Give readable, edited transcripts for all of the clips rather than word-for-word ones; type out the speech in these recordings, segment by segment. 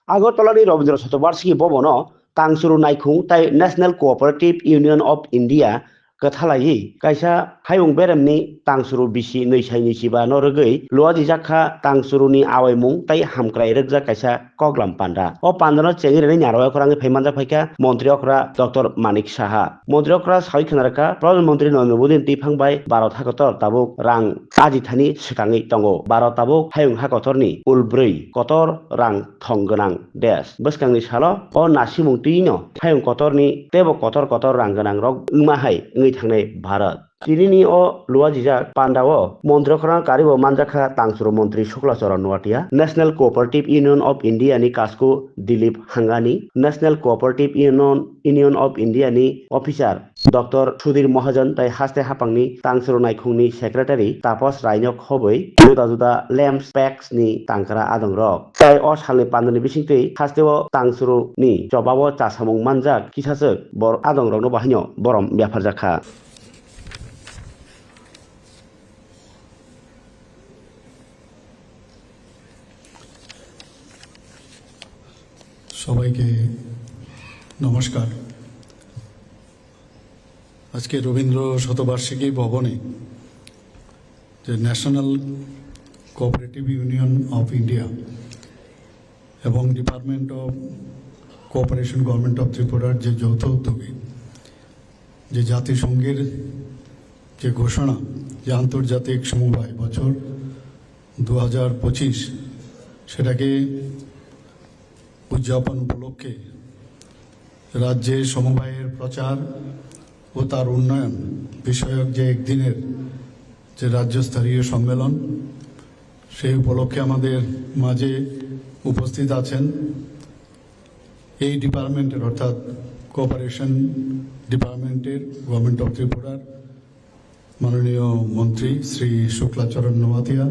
আগরতলাनि रवीन्द्र शतबार्षिकी भवन तांसुरु नायखुं ताई national cooperative union of India कथालायि कायसा हायुं बेरेमनि तांसुरु बिसि नैसायनि सिबा नरगै लुआदि जाखा तांसुरुनि आवायमुं ताई हामक्राय रगजा कायसा कगलाम पान्डा ओ पान्डानो चेंगिरनि नारवाय खरांनि फैमानजा फायका मंत्री अखरा डॉक्टर मानिक साहा मंत्री अखरा साइ खनारका प्रधानमंत्री नरेंद्र मोदी टिफांबाय भारत हाकतर ताबुक रां आजिथानि सिखाङै दङ भारत ताबुक हायुं हाकतरनि उलब्रै कतर रां थंगोनां देश बसकांनि साल ओ नासिमुं तिनो हायुं कतरनि तेबो कतर कतर रां गोनां रग उमाहाय ngै थांनाय भारत तिनिनि अ लुआजिजा पान्डाओ मन्त्रिखरा कारिबो मानजाखा तांसुरु मंत्री Shuklacharan Noatia national cooperative union of India नि कास्को दिलीप हांगानी national cooperative union of India नि ऑफिसर डॉक्टर सुधीर महाजन ताई हास्ते हापांनि तांसुरु नायखुंनि सेक्रेटारि तापस रायनक हबै जुदा जुदा लेम्स पैक्स नि तांकरा आदं रक ताई अ सालनि पान्डनि बिसिंतै हास्तेओ तांसुरु नि जबाबो चासामुं मानजाक किसासो बर आदं रकनो बाहायनो बरम ब्याफार जाखा সবাইকে নমস্কার। আজকে রবীন্দ্র শতবার্ষিকী ভবনে যে national cooperative union of India এবং department of cooperation government of ত্রিপুরার যে যৌথ উদ্যোগে যে জাতিসংঘের যে ঘোষণা যে আন্তর্জাতিক সমবায় বছর 2025 সেটাকে উদযাপন উপলক্ষে রাজ্যে সমবায়ের প্রচার ও তার উন্নয়ন বিষয়ক যে একদিনের যে রাজ্যস্তরীয় সম্মেলন সেই উপলক্ষে আমাদের মাঝে উপস্থিত আছেন এই ডিপার্টমেন্টের অর্থাৎ কোঅপারেশন ডিপার্টমেন্টের গভর্নমেন্ট অফ ত্রিপুরার মাননীয় মন্ত্রী শ্রী শুক্লাচরণ নোয়াতিয়া,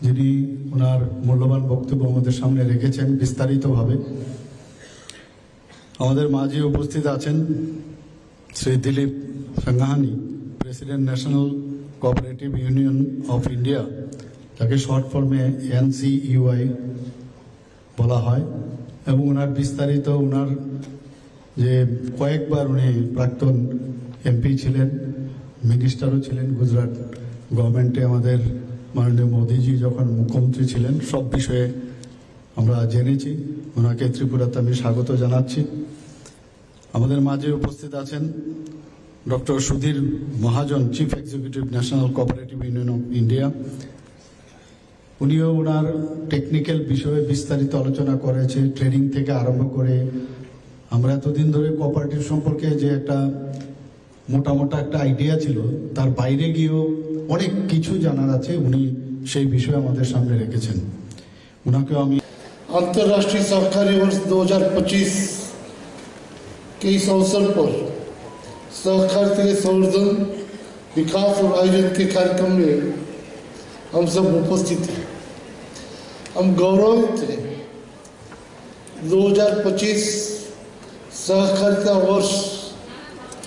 যিনি ওনার মূল্যবান বক্তব্য আমাদের সামনে রেখেছেন বিস্তারিতভাবে। আমাদের মাঝে উপস্থিত আছেন Shri Dilip Sanghani, president national cooperative union of India, যাকে শর্ট ফর্মে NCUI বলা হয়, এবং ওনার বিস্তারিত ওনার যে কয়েকবার উনি প্রাক্তন MP ছিলেন, মিনিস্টারও ছিলেন গুজরাট গভর্নমেন্টে, আমাদের মাননীয় মোদীজি যখন মুখ্যমন্ত্রী ছিলেন, সব বিষয়ে আমরা জেনেছি। ওনাকে ত্রিপুরাতে আমি স্বাগত জানাচ্ছি। আমাদের মাঝে উপস্থিত আছেন doctor Sudhir Mahajan, chief executive national cooperative union of India. উনিও ওনার টেকনিক্যাল বিষয়ে বিস্তারিত আলোচনা করেছে, ট্রেনিং থেকে আরম্ভ করে। আমরা এতদিন ধরে কোঅপারেটিভ সম্পর্কে যে একটা মোটামোটা একটা আইডিয়া ছিল, তার বাইরে গিয়েও অনেক কিছু জানার আছে। উনি সেই বিষয়ে আমাদের সামনে রেখেছেন। ওনাকেও আমি अंतर्राष्ट्रीय सहकारी वर्ष 2025 के इस अवसर पर सहकारिता के संवर्धन, विकास और आयोजन के कार्यक्रम में हम सब उपस्थित हैं। हम गौरवित हैं 2025 सहकारिता वर्ष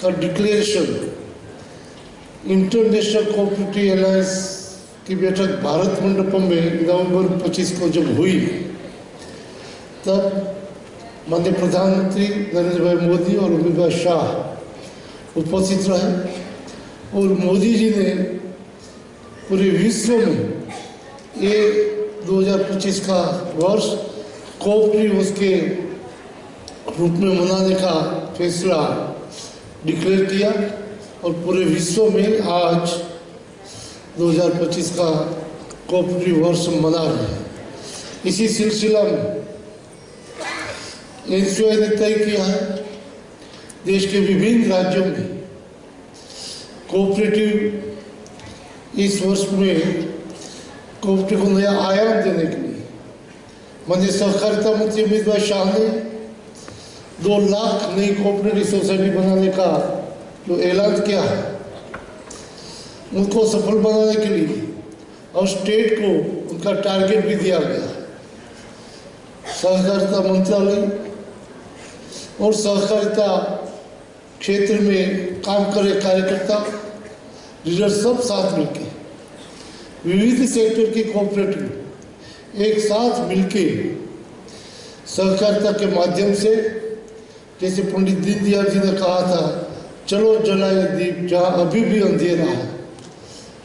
का डिक्लेरेशन इंटरनेशनल कोऑपरेटिव अलायंस की बैठक भारत मंडपम में नवंबर 25 को जब हुई, तब माननीय प्रधानमंत्री नरेंद्र भाई मोदी और अमित भाई शाह उपस्थित रहे और मोदी जी ने पूरे विश्व में ये 2025 का वर्ष कोऑपरेटिव वर्ष के रूप में मनाने का फैसला डिक्लेयर किया और पूरे विश्व में आज 2025 का कोऑपरेटिव वर्ष मना रहे हैं। इसी सिलसिला में NCUI ने तय किया है देश के विभिन्न राज्यों में कोऑपरेटिव इस वर्ष में कोऑपरेटिव को नया आयाम देने के लिए माननीय सहकारिता मंत्री अमित भाई शाह ने 2 लाख नई कोऑपरेटिव सोसाइटी बनाने का जो ऐलान किया है, उनको सफल बनाने के लिए और स्टेट को उनका टारगेट भी दिया गया है। सहकारिता मंत्रालय और सहकारिता क्षेत्र में काम करे कार्यकर्ता लीडर सब साथ मिलके विविध सेक्टर की कोऑपरेटिव एक साथ मिलके सहकारिता के माध्यम से, जैसे पंडित दीनदयाल जी ने कहा था, चलो जलाए दीप जहाँ अभी भी अंधेरा है।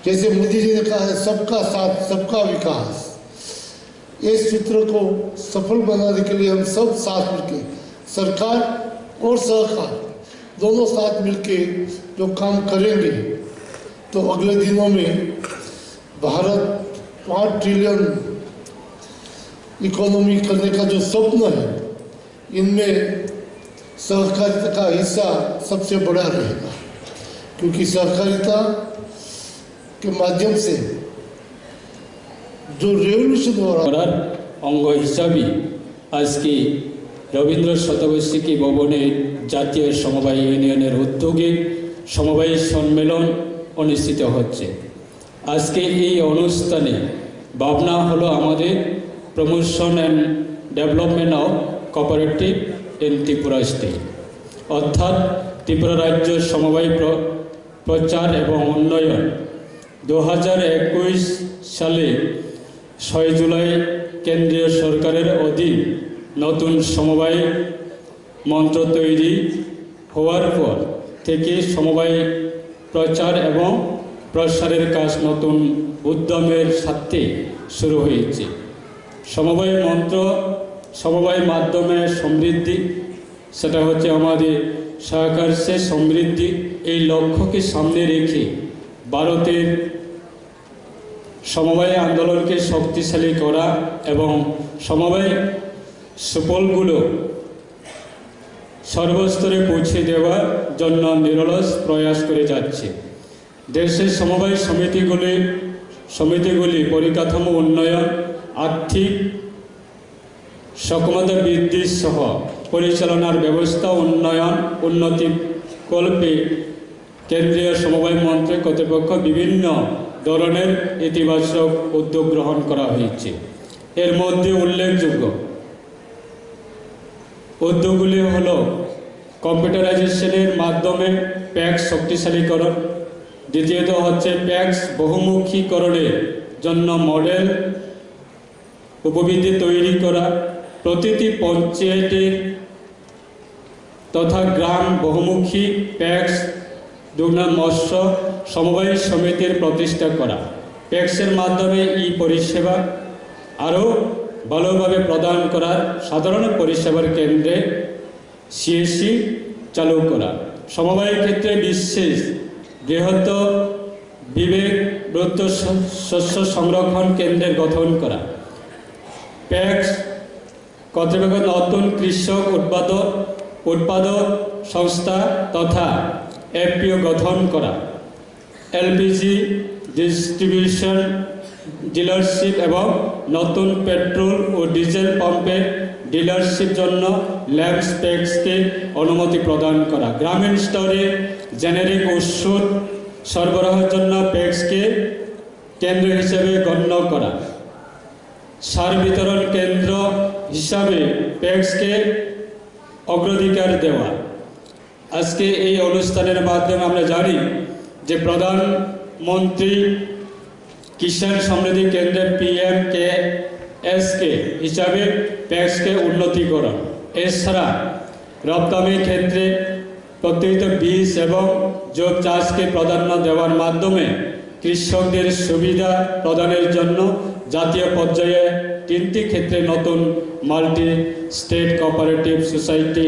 जैसे मोदी जी ने कहा है, सबका साथ सबका विकास। इस सूत्र को सफल बनाने के लिए हम सब साथ मिलके, सरकार और सहकार दोनों साथ मिलके जो काम करेंगे तो अगले दिनों में भारत 5 ट्रिलियन इकोनॉमी करने का जो स्वप्न है, इनमें सहकारिता का हिस्सा सबसे बड़ा रहेगा, क्योंकि सहकारिता के माध्यम से जो रेवोल्यूशन हो रहा है অঙ্গ হিসাবে আজকে রবীন্দ্র শতবার্ষিকী ভবনে জাতীয় সমবায় ইউনিয়নের উদ্যোগে সমবায় সম্মেলন অনুষ্ঠিত হচ্ছে। আজকে এই অনুষ্ঠানে ভাবনা হলো আমাদের promotion and development of cooperative in Tripura state, অর্থাৎ ত্রিপুরা রাজ্য সমবায় প্রচার এবং উন্নয়ন। 2021 সালে 6 জুলাই কেন্দ্রীয় সরকারের অধীন নতুন সমবায় মন্ত্র তৈরি হওয়ার পর থেকে সমবায় প্রচার এবং প্রসারের কাজ নতুন উদ্যমের সাথে শুরু হয়েছে। সমবায় মন্ত্র, সমবায় মাধ্যমে সমৃদ্ধি, সেটা হচ্ছে আমাদের সহকার সে সমৃদ্ধি, এই লক্ষ্যকে সামনে রেখে ভারতের সমবায় আন্দোলনকে শক্তিশালী করা এবং সমবায় সুফলগুলো সর্বস্তরে পৌঁছে দেওয়ার জন্য নিরলস প্রয়াস করে যাচ্ছে। দেশের সমবায় সমিতিগুলি পরিকাঠামো উন্নয়ন, আর্থিক সক্ষমতা বৃদ্ধি সহ পরিচালনার ব্যবস্থা উন্নতি কল্পে কেন্দ্রীয় সমবায় মন্ত্রক কর্তৃপক্ষ বিভিন্ন ধরনের ইতিবাচক উদ্যোগ গ্রহণ করা হয়েছে। এর মধ্যে উল্লেখযোগ্য উদ্যোগগুলি হল কম্পিউটারাইজেশনের মাধ্যমে প্যাক্স শক্তিশালীকরণ, দ্বিতীয়ত হচ্ছে প্যাক্স বহুমুখীকরণের জন্য মডেল উপবিধি তৈরি করা, প্রতিটি পঞ্চায়েতের তথা গ্রাম বহুমুখী প্যাক্স দুগ্ন মৎস্য সমবায় সমিতির প্রতিষ্ঠা করা, প্যাক্সের মাধ্যমে পরিষেবা আরও ভালোভাবে প্রদান করার সাধারণ পরিষেবার কেন্দ্রে সিএসসি চালু করা, সমবায়ের ক্ষেত্রে বিশেষ বৃহৎ বিবেকব্রত শস্য সংরক্ষণ কেন্দ্রের গঠন করা, প্যাক্স কর্তৃপক্ষ নতুন কৃষক উৎপাদক সংস্থা তথা এফপিও গঠন করা, এলপিজি ডিস্ট্রিবিউশন ডিলারশিপ এবং নতুন পেট্রোল ও ডিজেল পাম্পের ডিলারশিপ জন্য ল্যাম্পস প্যাক্সকে অনুমতি প্রদান করা, গ্রামীণ স্তরে জেনেরিক ওষুধ সরবরাহের জন্য প্যাক্সকে কেন্দ্র হিসেবে গণ্য করা, সার বিতরণ কেন্দ্র হিসাবে প্যাক্সকে অগ্রাধিকার দেওয়া। আজকে এই অনুষ্ঠানের মাধ্যমে আমরা জানি যে প্রধানমন্ত্রী কিষাণ সমৃদ্ধি কেন্দ্রের PMKSK হিসাবে প্যাক্সকে উন্নতিকরণ, এছাড়া রপ্তানির ক্ষেত্রে প্রত্যয়িত বীজ এবং জৈব চাষকে প্রাধান্য দেওয়ার মাধ্যমে কৃষকদের সুবিধা প্রদানের জন্য জাতীয় পর্যায়ে 3টি ক্ষেত্রে নতুন মাল্টি স্টেট কোঅপারেটিভ সোসাইটি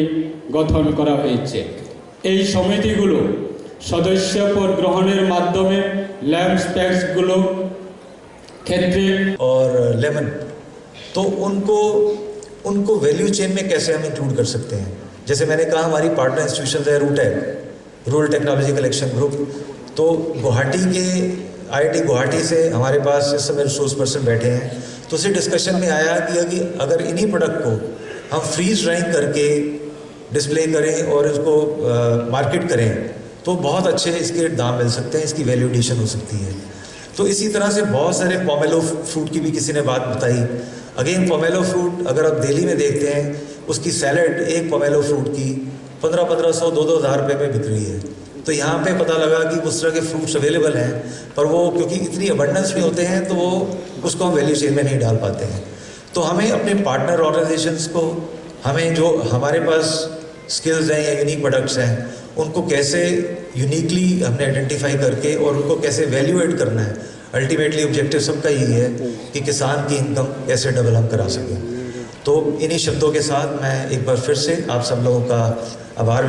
গঠন করা হয়েছে। এই সমিতিগুলো সদস্যপদ গ্রহণের মাধ্যমে ল্যাম্পস প্যাক্সগুলো ক্ষেত্রে और लेमन, तो उनको वैल्यू चेन में कैसे हम इंक्लूड कर सकते हैं। जैसे मैंने कहा, हमारी पार्टनर इंस्टीट्यूशन है रूटेक, रूरल टेक्नोलॉजी कलेक्शन ग्रुप। तो गुवाहाटी के IIT गुवाहाटी से हमारे पास इस समय रिसोर्स पर्सन बैठे हैं। तो उसी डिस्कशन में आया कि अगर इन्हीं प्रोडक्ट को हम फ्रीज ड्राइंग करके डिस्प्ले करें और इसको मार्केट करें तो बहुत अच्छे इसके दाम मिल सकते हैं, इसकी वैल्यू एडिशन हो सकती है। तो इसी तरह से बहुत सारे पोमेलो फ्रूट की भी किसी ने बात बताई। अगेन पोमेलो फ्रूट अगर आप दिल्ली में देखते हैं, उसकी सैलड एक पोमेलो फ्रूट की 1500 2,000 रुपये में बिक रही है। तो यहाँ पे पता लगा कि उस तरह के फ्रूट्स अवेलेबल हैं, पर वो क्योंकि इतनी अबंडेंस में होते हैं तो वो उसको हम वैल्यू चेन में नहीं डाल पाते हैं। तो हमें अपने पार्टनर ऑर्गेनाइजेशंस को, हमें जो हमारे पास स्किल्स हैं या यूनिक प्रोडक्ट्स हैं, उनको कैसे यूनिकली हमने आइडेंटिफाई करके और उनको कैसे वैल्यू एड करना है। अल्टीमेटली ऑब्जेक्टिव सबका यही है कि किसान की इनकम कैसे डबल हम करा सकें। तो इन्हीं शब्दों के साथ मैं एक बार फिर से आप सब लोगों का आभार